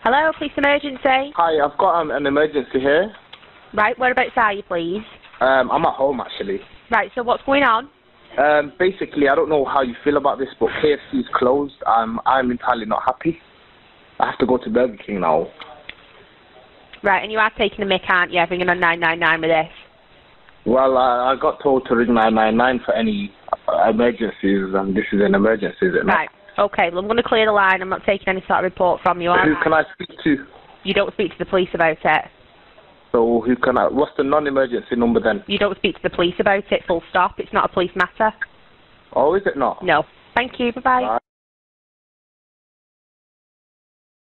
Hello, police emergency. Hi, I've got an emergency here. Right, whereabouts are you, please? I'm at home, actually. Right, so what's going on? Basically, I don't know how you feel about this, but KFC is closed. I'm entirely not happy. I have to go to Burger King now. Right, and you are taking the mic, aren't you? Ringing on 999 with this. Well, I got told to ring 999 for any emergencies, and this is an emergency, is it not? Right, okay, well, I'm going to clear the line. I'm not taking any sort of report from you, Who can I speak to? You don't speak to the police about it. So who can I... What's the non-emergency number then? You don't speak to the police about it, full stop. It's not a police matter. Oh, is it not? No. Thank you, bye-bye. Bye.